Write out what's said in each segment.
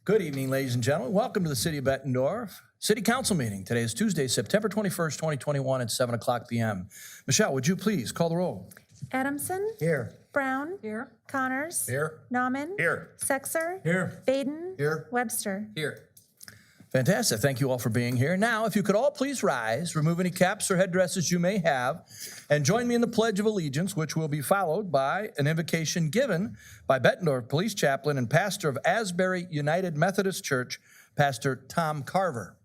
Good evening, ladies and gentlemen. Welcome to the City of Bettendorf City Council meeting. Today is Tuesday, September 21st, 2021 at 7 o'clock p.m. Michelle, would you please call the roll? Adamson. Here. Brown. Here. Connors. Here. Nauman. Here. Sexer. Here. Baden. Here. Webster. Here. Fantastic. Thank you all for being here. Now, if you could all please rise, remove any caps or headdresses you may have, and join me in the Pledge of Allegiance, which will be followed by an invocation given by Bettendorf Police Chaplain and pastor of Asbury United Methodist Church, Pastor Tom Carver.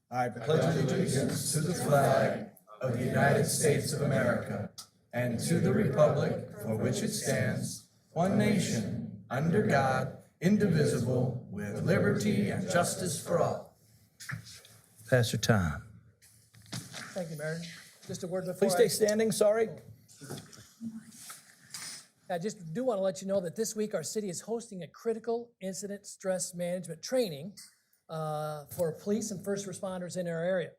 I pledge allegiance to the flag of the United States of America and to the republic for which it stands, one nation, under God, indivisible, with liberty and justice for all. Pastor Tom. Thank you, Mayor. Just a word before Please stay standing, sorry. I just do want to let you know that this week our city is hosting a critical incident stress management training for police and first responders in our area.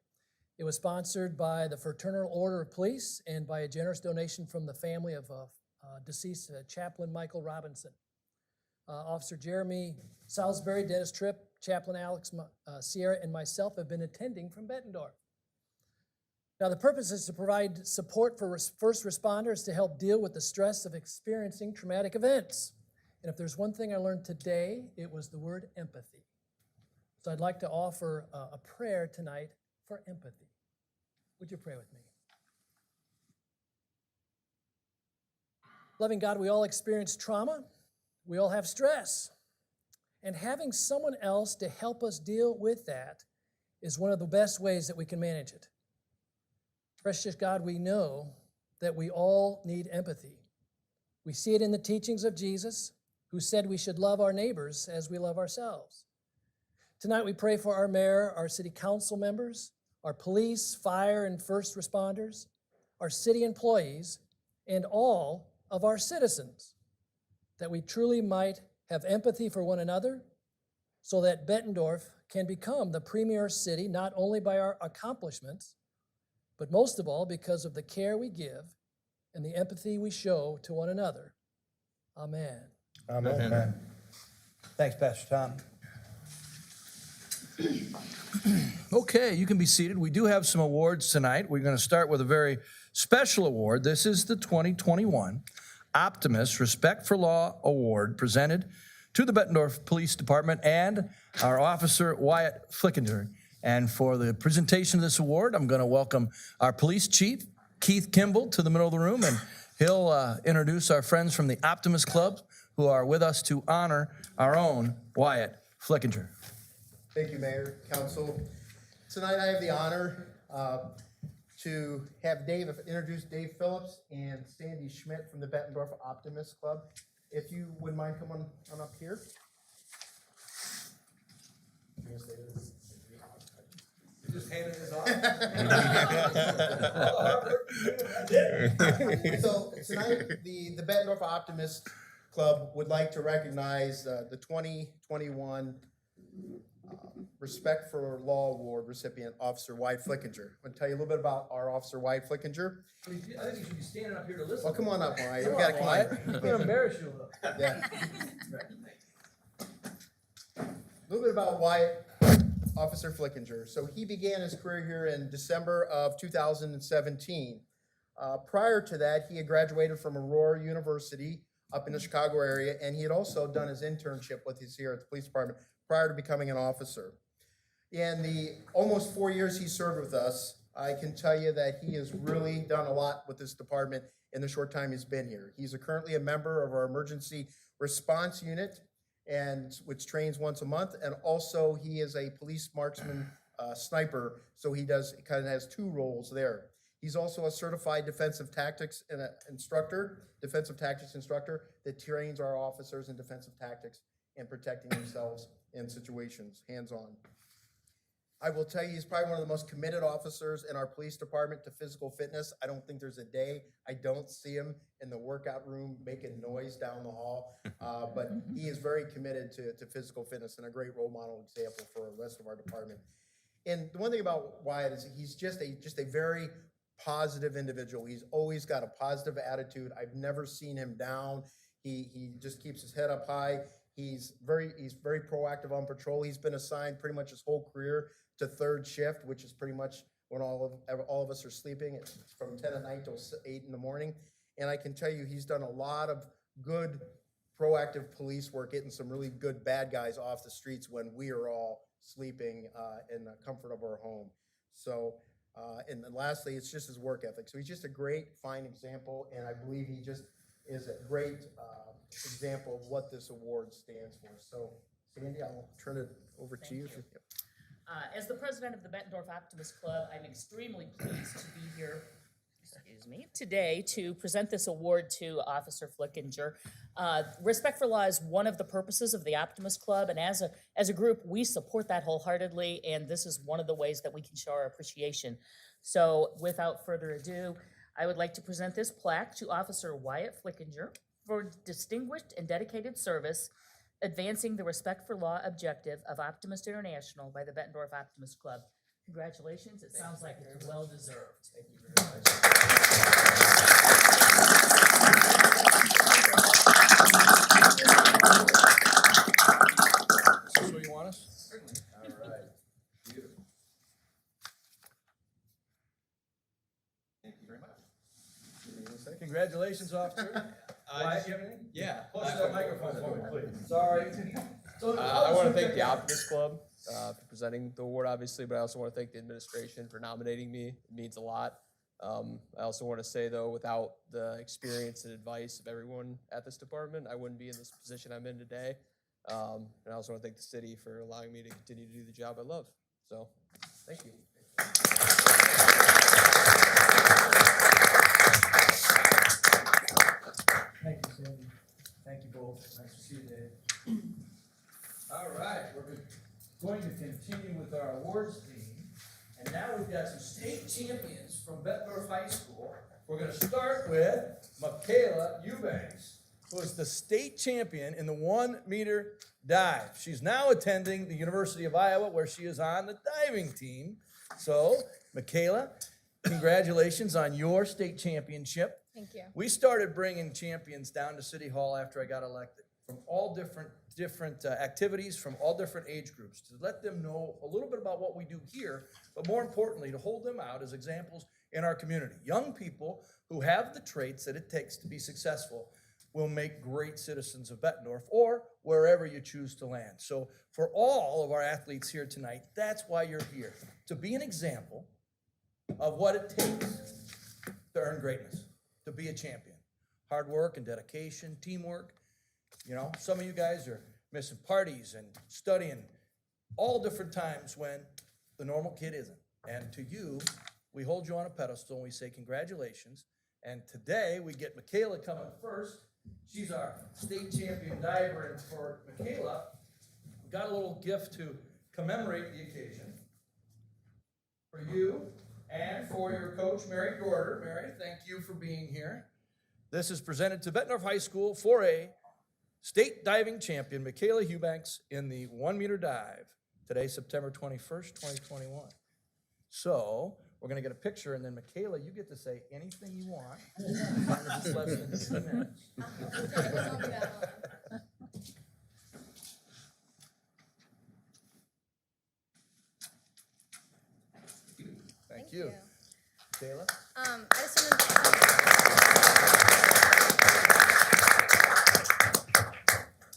It was sponsored by the Fraternal Order of Police and by a generous donation from the family of deceased Chaplain Michael Robinson. Officer Jeremy Salisbury, Dennis Tripp, Chaplain Alex Sierra, and myself have been attending from Bettendorf. Now, the purpose is to provide support for first responders to help deal with the stress of experiencing traumatic events. And if there's one thing I learned today, it was the word empathy. So I'd like to offer a prayer tonight for empathy. Would you pray with me? Loving God, we all experience trauma. We all have stress, and having someone else to help us deal with that is one of the best ways that we can manage it. Precious God, we know that we all need empathy. We see it in the teachings of Jesus, who said we should love our neighbors as we love ourselves. Tonight we pray for our mayor, our city council members, our police, fire, and first responders, our city employees, and all of our citizens, that we truly might have empathy for one another so that Bettendorf can become the premier city, not only by our accomplishments, but most of all because of the care we give and the empathy we show to one another. Amen. Amen. Amen. Thanks, Pastor Tom. Okay, you can be seated. We do have some awards tonight. We're going to start with a very special award. This is the 2021 Optimus Respect for Law Award presented to the Bettendorf Police Department and our officer, Wyatt Flickinger. And for the presentation of this award, I'm going to welcome our police chief, Keith Kimball, to the middle of the room, and he'll introduce our friends from the Optimus Club who are with us to honor our own Wyatt Flickinger. Thank you, Mayor, Council. Tonight I have the honor to have introduce Dave Phillips and Sandy Schmidt from the Bettendorf Optimus Club. If you wouldn't mind coming on up here. You just handed this off? So tonight, the Bettendorf Optimus Club would like to recognize the 2021 Respect for Law Award recipient, Officer Wyatt Flickinger. I'm going to tell you a little bit about our Officer Wyatt Flickinger. I think you should be standing up here to listen. Well, come on up, Wyatt. Come You got to on, come Wyatt. on. I'm going to embarrass you a little. Yeah. A little bit about Wyatt, Officer Flickinger. So he began his career here in December of 2017. Prior to that, he had graduated from Aurora University up in the Chicago area, and he had also done his internship with us here at the police department prior to becoming an officer. In the almost 4 years he served with us, I can tell you that he has really done a lot with this department in the short time he's been here. He's currently a member of our emergency response unit, which trains once a month, and also he is a police marksman sniper, so he kind of has two roles there. He's also a certified defensive tactics instructor that trains our officers in defensive tactics and protecting themselves in situations, hands-on. I will tell you, he's probably one of the most committed officers in our police department to physical fitness. I don't think there's a day I don't see him in the workout room making noise down the hall. But he is very committed to physical fitness and a great role model example for the rest of our department. And the one thing about Wyatt is he's just a very positive individual. He's always got a positive attitude. I've never seen him down. He just keeps his head up high. He's very proactive on patrol. He's been assigned pretty much his whole career to third shift, which is pretty much when all of us are sleeping. It's from 10 at night till 8 in the morning. And I can tell you, he's done a lot of good proactive police work, getting some really good bad guys off the streets when we are all sleeping in the comfort of our home. So, and then lastly, it's just his work ethic. So he's just a great, fine example, and I believe he just is a great example of what this award stands for. So, Sandy, I'll turn it over to you. As the president of the Bettendorf Optimus Club, I'm extremely pleased to be here, today to present this award to Officer Flickinger. Respect for Law is one of the purposes of the Optimus Club, and as a group, we support that wholeheartedly, and this is one of the ways that we can show our appreciation. So without further ado, I would like to present this plaque to Officer Wyatt Flickinger for distinguished and dedicated service advancing the Respect for Law objective of Optimist International by the Bettendorf Optimist Club. Congratulations. It sounds like it's well deserved. Thank you very much. Is this where you want us? Certainly. All right. Beautiful. Thank you very much. Congratulations, officer. Wyatt, you have anything? Yeah. Push that microphone for me, please. Sorry. I want to thank the Optimus Club for presenting the award, obviously, but I also want to thank the administration for nominating me. It means a lot. I also want to say, though, without the experience and advice of everyone at this department, I wouldn't be in this position I'm in today. And I also want to thank the city for allowing me to continue to do the job I love. So, thank you. Thank you, Sandy. Thank you both. Nice to see you, Dave. All right, we're going to continue with our awards theme. And now we've got some state champions from Bettendorf High School. We're going to start with Michaela Eubanks, who is the state champion in the 1 meter dive. She's now attending the University of Iowa, where she is on the diving team. So, Michaela, congratulations on your state championship. Thank you. We started bringing champions down to City Hall after I got elected from all different activities, from all different age groups, to let them know a little bit about what we do here, but more importantly, to hold them out as examples in our community. Young people who have the traits that it takes to be successful will make great citizens of Bettendorf or wherever you choose to land. So for all of our athletes here tonight, that's why you're here, to be an example of what it takes to earn greatness, to be a champion. Hard work and dedication, teamwork. You know, some of you guys are missing parties and studying all different times when the normal kid isn't. And to you, we hold you on a pedestal and we say congratulations. And today we get Michaela coming first. She's our state champion diver. And for Michaela, we got a little gift to commemorate the occasion. For you and for your coach, Mary Gorder. Mary, thank you for being here. This is presented to Bettendorf High School for a state diving champion, Michaela Eubanks, in the 1 meter dive. Today, September 21st, 2021. So, we're going to get a picture, and then Michaela, you get to say anything you want. As long as it's less than 2 minutes. Thank you. Michaela? I just want to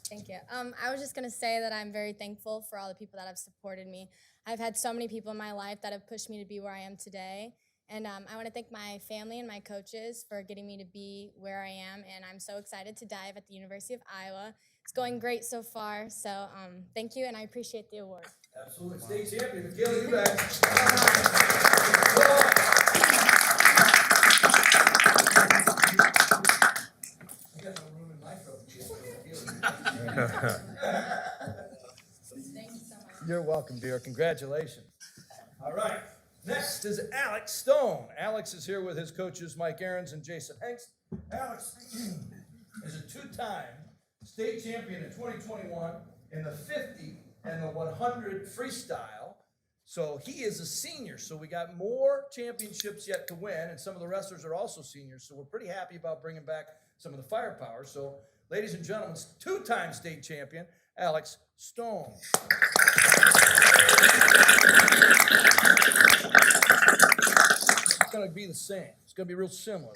thank you. I was just going to say that I'm very thankful for all the people that have supported me. I've had so many people in my life that have pushed me to be where I am today. And I want to thank my family and my coaches for getting me to be where I am. And I'm so excited to dive at the University of Iowa. It's going great so far. So thank you, and I appreciate the award. Absolutely. State champion, Michaela Eubanks. I got no room in my throat. Thank you so much. You're welcome, dear. Congratulations. All right. Next is Alex Stone. Alex is here with his coaches, Mike Aarons and Jason Hanks. Alex is a two-time state champion in 2021 in the 50 and the 100 freestyle. So he is a senior, so we got more championships yet to win, and some of the wrestlers are also seniors, so we're pretty happy about bringing back some of the firepower. So, ladies and gentlemen, two-time state champion, Alex Stone. It's gonna be the same. It's gonna be real similar.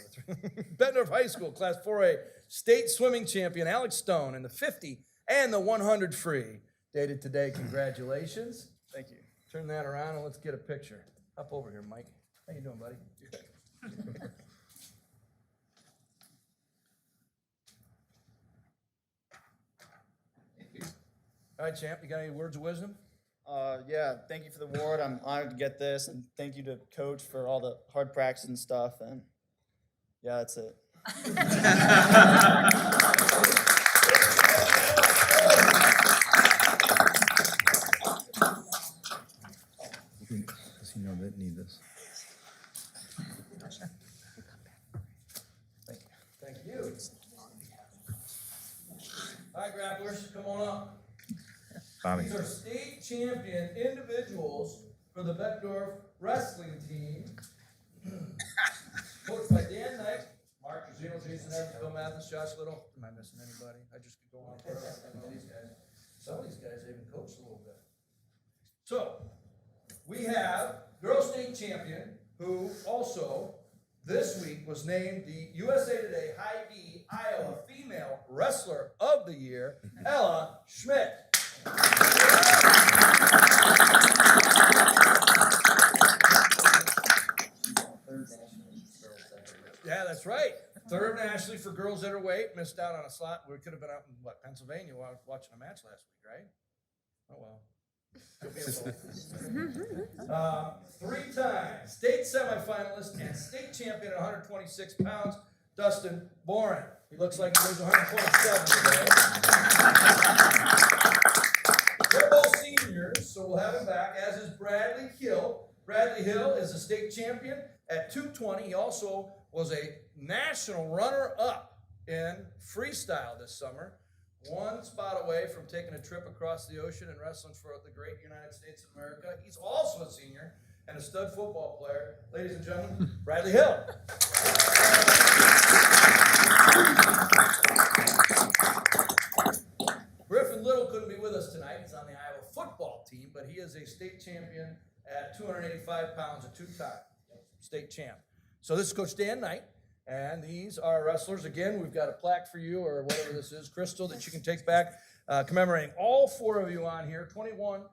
Bettendorf High School, Class 4A, state swimming champion, Alex Stone, in the 50 and the 100 free. Dated today, congratulations. Thank you. Turn that around and let's get a picture. Up over here, Mike. How you doing, buddy? All right, champ, you got any words of wisdom? Yeah, thank you for the award. I'm honored to get this, and thank you to Coach for all the hard practice and stuff. And yeah, that's it. Does he know that need this? Thank you. All right, grapplers, come on up. These are state champion individuals for the Bettendorf wrestling team. Coached by Dan Knight, Mark Zeno, Jason Evans, Bill Mathis, Josh Little. Am I missing anybody? I just could go on forever. I know these guys. Some of these guys even coached a little bit. So, we have girls state champion, who also this week was named the USA Today Hy-Vee Iowa Female Wrestler of the Year, Ella Schmidt. Yeah, that's right. Third nationally for girls that are weight. Missed out on a slot. We could have been out in Pennsylvania watching a match last week, right? Oh well. Three times state semifinalist and state champion at 126 pounds, Dustin Boren. He looks like he weighs 127 today. They're both seniors, so we'll have him back, as is Bradley Hill. Bradley Hill is a state champion at 220. He also was a national runner-up in freestyle this summer. One spot away from taking a trip across the ocean and wrestling for the great United States of America. He's also a senior and a stud football player. Ladies and gentlemen, Bradley Hill. Griffin Little couldn't be with us tonight. He's on the Iowa football team, but he is a state champion at 285 pounds, a two-time state champ. So this is Coach Dan Knight. And these are wrestlers. Again, we've got a plaque for you, or whatever this is, Crystal, that you can take back, commemorating all four of you on here, 21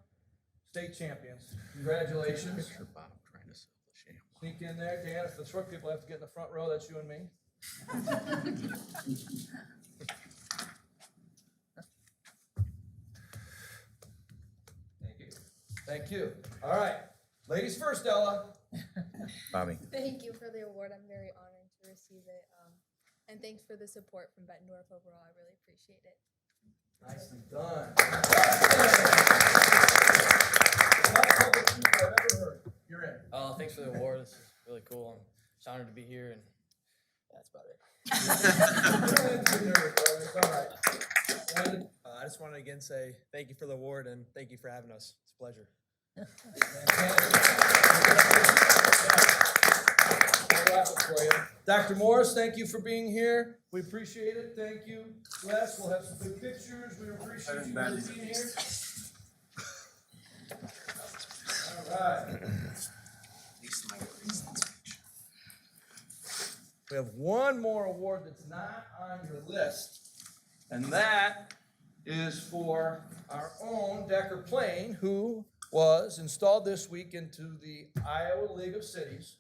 state champions. Congratulations. Sneak in there. Dan, if the short people have to get in the front row, that's you and me. Thank you. Thank you. All right. Ladies first, Ella. Bobby. Thank you for the award. I'm very honored to receive it. And thanks for the support from Bettendorf overall. I really appreciate it. Nicely done. I've ever heard. You're in. Thanks for the award. This is really cool. I'm just honored to be here, and that's about it. It's all right. I just want to again say thank you for the award and thank you for having us. It's a pleasure. For you. Dr. Morris, thank you for being here. We appreciate it. Thank you. Les, we'll have some good pictures. We appreciate you being here. All right. We have one more award that's not on your list, and that is for our own Decker Plain, who was installed this week into the Iowa League of Cities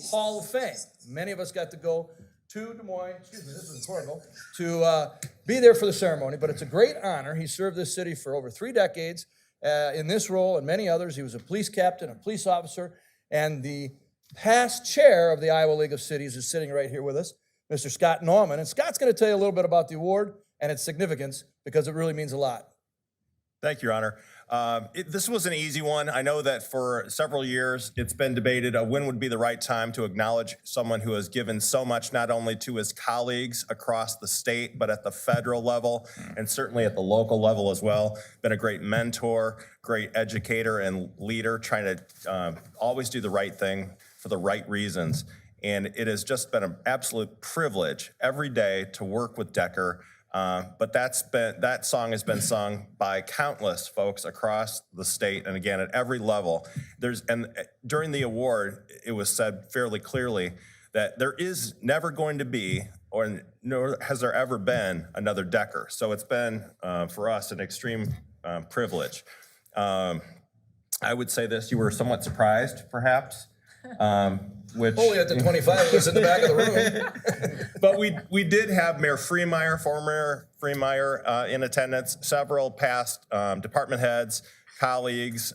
Hall of Fame. Many of us got to go to Des Moines, this was in Cornwall, to be there for the ceremony, but it's a great honor. He served this city for over 3 decades in this role and many others. He was a police captain, a police officer, and the past chair of the Iowa League of Cities is sitting right here with us, Mr. Scott Nauman. And Scott's going to tell you a little bit about the award and its significance, because it really means a lot. Thank you, Your Honor. This was an easy one. I know that for several years, it's been debated when would be the right time to acknowledge someone who has given so much, not only to his colleagues across the state, but at the federal level, and certainly at the local level as well. Been a great mentor, great educator and leader, trying to always do the right thing for the right reasons. And it has just been an absolute privilege every day to work with Decker. But that song has been sung by countless folks across the state, and again, at every level. And during the award, it was said fairly clearly that there is never going to be, or nor has there ever been, another Decker. So it's been, for us, an extreme privilege. I would say this, you were somewhat surprised, perhaps, which... Only at the 25 of us in the back of the room. But we did have Mayor Freemeyer, former Freemeyer, in attendance, several past department heads, colleagues,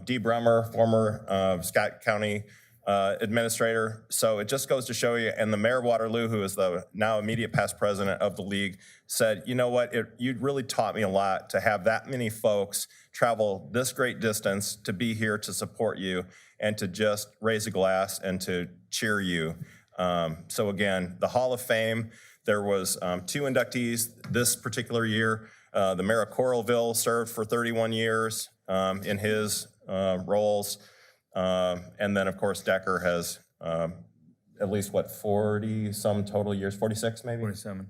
Dee Bremer, former Scott County administrator. So it just goes to show you, and the Mayor of Waterloo, who is the now immediate past president of the league, said, you know what, you really taught me a lot to have that many folks travel this great distance to be here to support you and to just raise a glass and to cheer you. So again, the Hall of Fame, there was 2 inductees this particular year. The Mayor of Coralville served for 31 years in his roles. And then, of course, Decker has at least, 40-some total years, 46 maybe? 47.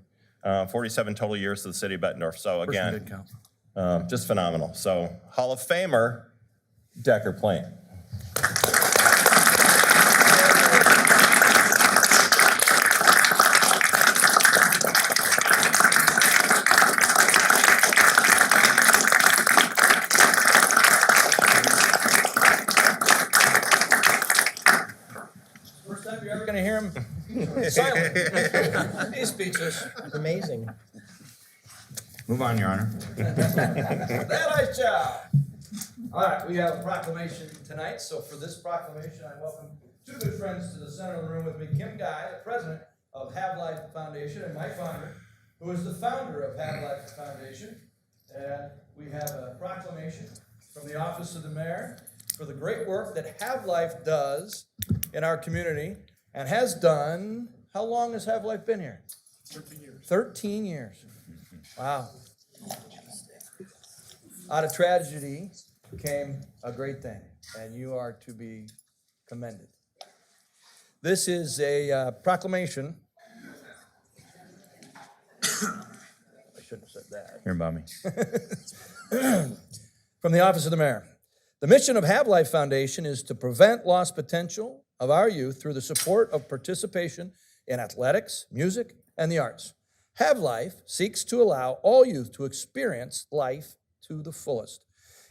47 total years to the city of Bettendorf. So Person again, did count. just phenomenal. So Hall of Famer, Decker Plain. First time you're ever going to hear him silent. He's speechless. Amazing. Move on, Your Honor. That I shall. All right, we have a proclamation tonight, so for this proclamation, I welcome 2 good friends to the center of the room with me, Kim Guy, the president of Have Life Foundation, and Mike Founder, who is the founder of Have Life Foundation. And we have a proclamation from the office of the mayor for the great work that Have Life does in our community and has done. How long has Have Life been here? 13 years. 13 years. Wow. Out of tragedy came a great thing, and you are to be commended. This is a proclamation. I shouldn't have said that. Here, Bobby. From the office of the mayor. The mission of Have Life Foundation is to prevent lost potential of our youth through the support of participation in athletics, music, and the arts. Have Life seeks to allow all youth to experience life to the fullest,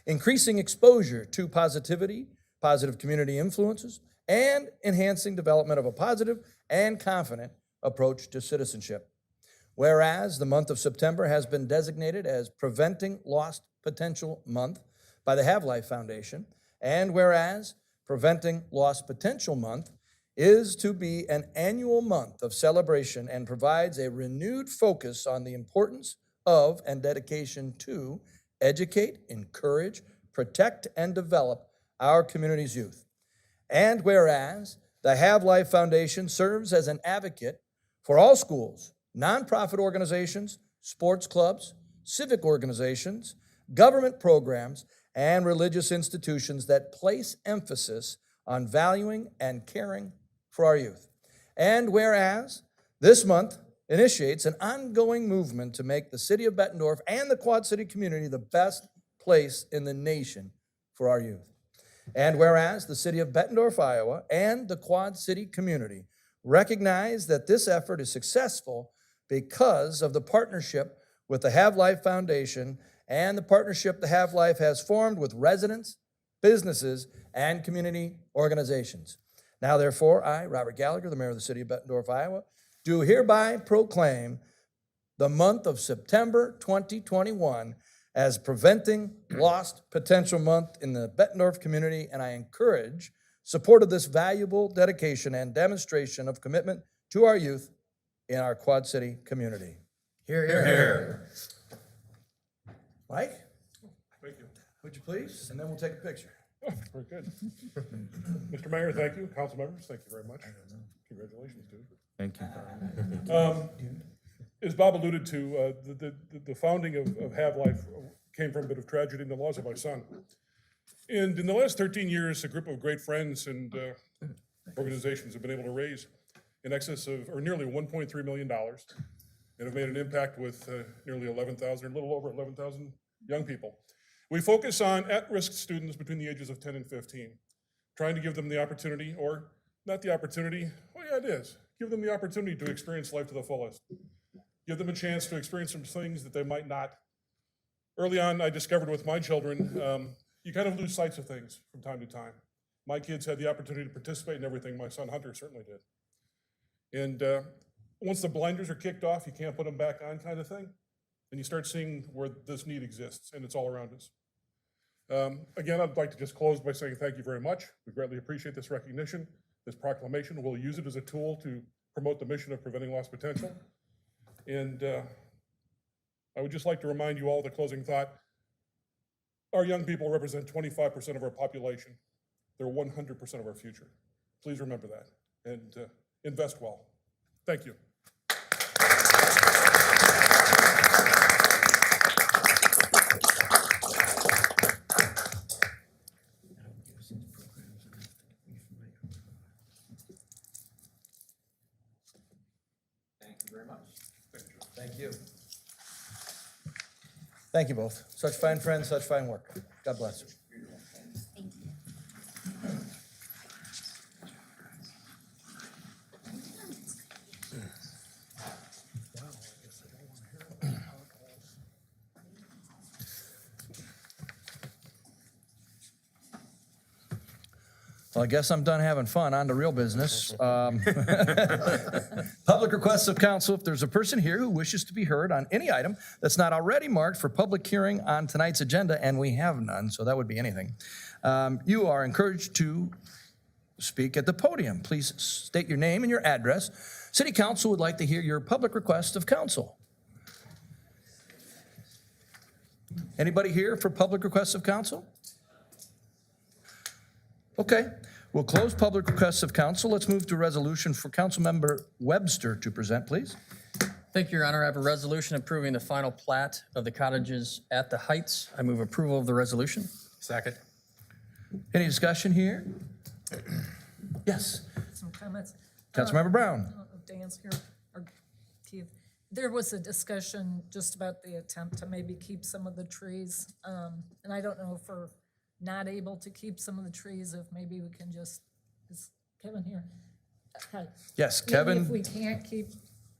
increasing exposure to positivity, positive community influences, and enhancing development of a positive and confident approach to citizenship. Whereas the month of September has been designated as Preventing Lost Potential Month by the Have Life Foundation, and whereas Preventing Lost Potential Month is to be an annual month of celebration and provides a renewed focus on the importance of and dedication to educate, encourage, protect, and develop our community's youth. And whereas the Have Life Foundation serves as an advocate for all schools, nonprofit organizations, sports clubs, civic organizations, government programs, and religious institutions that place emphasis on valuing and caring for our youth. And whereas this month initiates an ongoing movement to make the city of Bettendorf and the Quad City community the best place in the nation for our youth. And whereas the city of Bettendorf, Iowa, and the Quad City community recognize that this effort is successful because of the partnership with the Have Life Foundation and the partnership the Have Life has formed with residents, businesses, and community organizations. Now, therefore, I, Robert Gallagher, the mayor of the city of Bettendorf, Iowa, do hereby proclaim the month of September 2021 as Preventing Lost Potential Month in the Bettendorf community, and I encourage support of this valuable dedication and demonstration of commitment to our youth in our Quad City community. Hear, hear, hear. Mike? Would you please? And then we'll take a picture. Very good. Mr. Mayor, thank you. Council members, thank you very much. Congratulations, dude. Thank you. As Bob alluded to, the founding of Have Life came from a bit of tragedy in the loss of my son. And in the last 13 years, a group of great friends and organizations have been able to raise in excess of, or nearly $1.3 million, and have made an impact with nearly 11,000, or a little over 11,000 young people. We focus on at-risk students between the ages of 10 and 15, trying to give them the opportunity, or not the opportunity, well, yeah, it is. Give them the opportunity to experience life to the fullest. Give them a chance to experience some things that they might not. Early on, I discovered with my children, you kind of lose sight of things from time to time. My kids had the opportunity to participate in everything. My son Hunter certainly did. And once the blinders are kicked off, you can't put them back on kind of thing. And you start seeing where this need exists, and it's all around us. Again, I'd like to just close by saying thank you very much. We greatly appreciate this recognition, this proclamation. We'll use it as a tool to promote the mission of preventing lost potential. And I would just like to remind you all the closing thought. Our young people represent 25% of our population. They're 100% of our future. Please remember that and invest well. Thank you. Thank you very much. Thank you. Thank you both. Such fine friends, such fine work. God bless you. Well, I guess I'm done having fun. On to real business. Public requests of council. If there's a person here who wishes to be heard on any item that's not already marked for public hearing on tonight's agenda, and we have none, so that would be anything, you are encouraged to speak at the podium. Please state your name and your address. City Council would like to hear your public request of council. Anybody here for public requests of council? Okay, we'll close public requests of council. Let's move to resolution for Councilmember Webster to present, please. Thank you, Your Honor. I have a resolution approving the final plat of the cottages at the Heights. I move approval of the resolution. Second. Any discussion here? Yes, Some comments. Councilmember Brown. I don't know if Dan's here, or Keith. There was a discussion just about the attempt to maybe keep some of the trees. And I don't know if we're not able to keep some of the trees, if maybe we can just, is Kevin here? Hi. Yes, Maybe Kevin. if we can't keep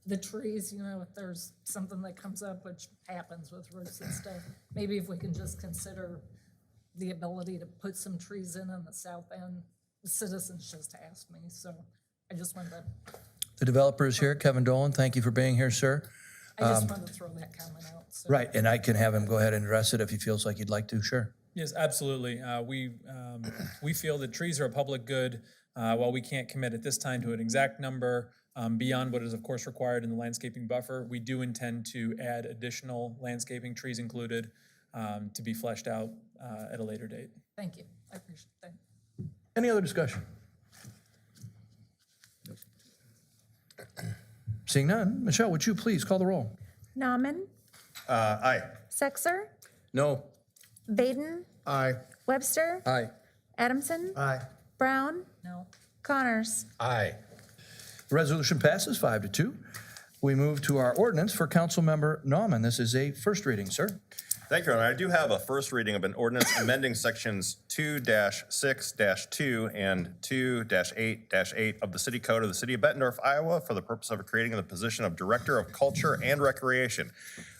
the trees, you know, if there's something that comes up, which happens with roofs and stuff, maybe if we can just consider the ability to put some trees in on the south end. The citizens just asked me, so I just wanted to, The developer is here, Kevin Dolan. Thank you for being here, sir. I just wanted to throw that comment out. So. Right, and I can have him go ahead and address it if he feels like he'd like to, sure. Yes, absolutely. We feel that trees are a public good. While we can't commit at this time to an exact number beyond what is of course required in the landscaping buffer, we do intend to add additional landscaping, trees included, to be fleshed out at a later date. Thank you. I appreciate that. Any other discussion? Seeing none, Michelle, would you please call the roll? Nauman, Aye. Sexer, No. Baden, Aye. Webster, Aye. Adamson, Aye. Brown, No. Connors. Aye. The resolution passes 5-2. We move to our ordinance for Councilmember Nauman. This is a first reading, sir. Thank you, Your Honor. I do have a first reading of an ordinance amending sections 2-6-2 and 2-8-8 of the City Code of the City of Bettendorf, Iowa, for the purpose of creating the position of Director of Culture and Recreation.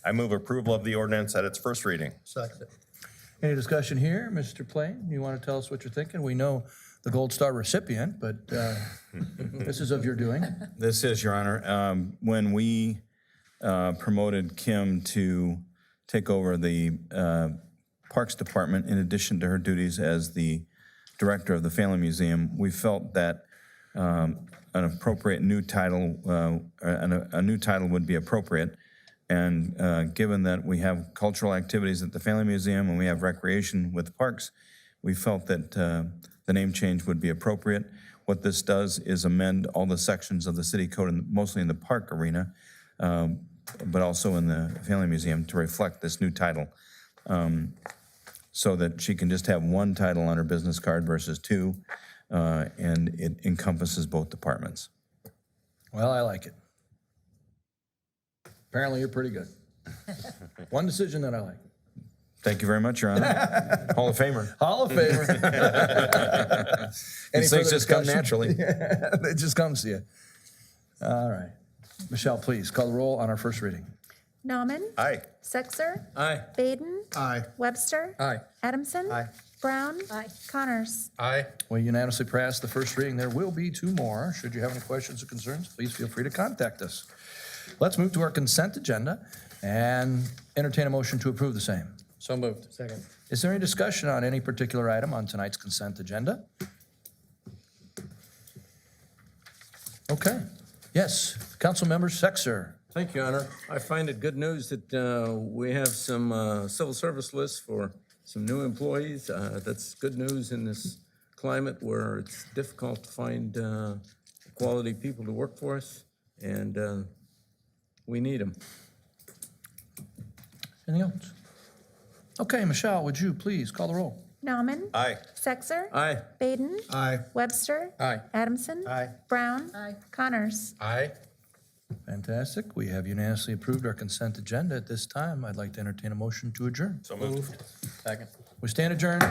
I move approval of the ordinance at its first reading. Second. Any discussion here? Mr. Plain, you want to tell us what you're thinking? We know the Gold Star recipient, but this is of your doing. This is, Your Honor. When we promoted Kim to take over the Parks Department, in addition to her duties as the director of the Family Museum, we felt that an appropriate new title, a new title would be appropriate. And given that we have cultural activities at the Family Museum and we have recreation with parks, we felt that the name change would be appropriate. What this does is amend all the sections of the city code, mostly in the park arena, but also in the Family Museum, to reflect this new title, so that she can just have one title on her business card versus two, and it encompasses both departments. Well, I like it. Apparently, you're pretty good. One decision that I like. Thank you very much, Your Honor. Hall of Famer. Hall of Famer. Any These things further just come discussion? naturally. It just comes to you. All right. Michelle, please call the roll on our first reading. Nauman. Aye. Sexer. Aye. Baden. Aye. Webster. Aye. Adamson. Aye. Brown. Aye. Connors. Aye. We unanimously passed the first reading. There will be two more. Should you have any questions or concerns, please feel free to contact us. Let's move to our consent agenda and entertain a motion to approve the same. So moved. Second. Is there any discussion on any particular item on tonight's consent agenda? Okay. Yes, Councilmember Sexer. Thank you, Your Honor. I find it good news that we have some civil service lists for some new employees. That's good news in this climate where it's difficult to find quality people to work for us, and we need them. Anything else? Okay, Michelle, would you please call the roll? Nauman. Aye. Sexer. Aye. Baden. Aye. Webster. Aye. Adamson. Aye. Brown. Aye. Connors. Aye. Fantastic. We have unanimously approved our consent agenda. At this time, I'd like to entertain a motion to adjourn. So moved. Second. We stand adjourned.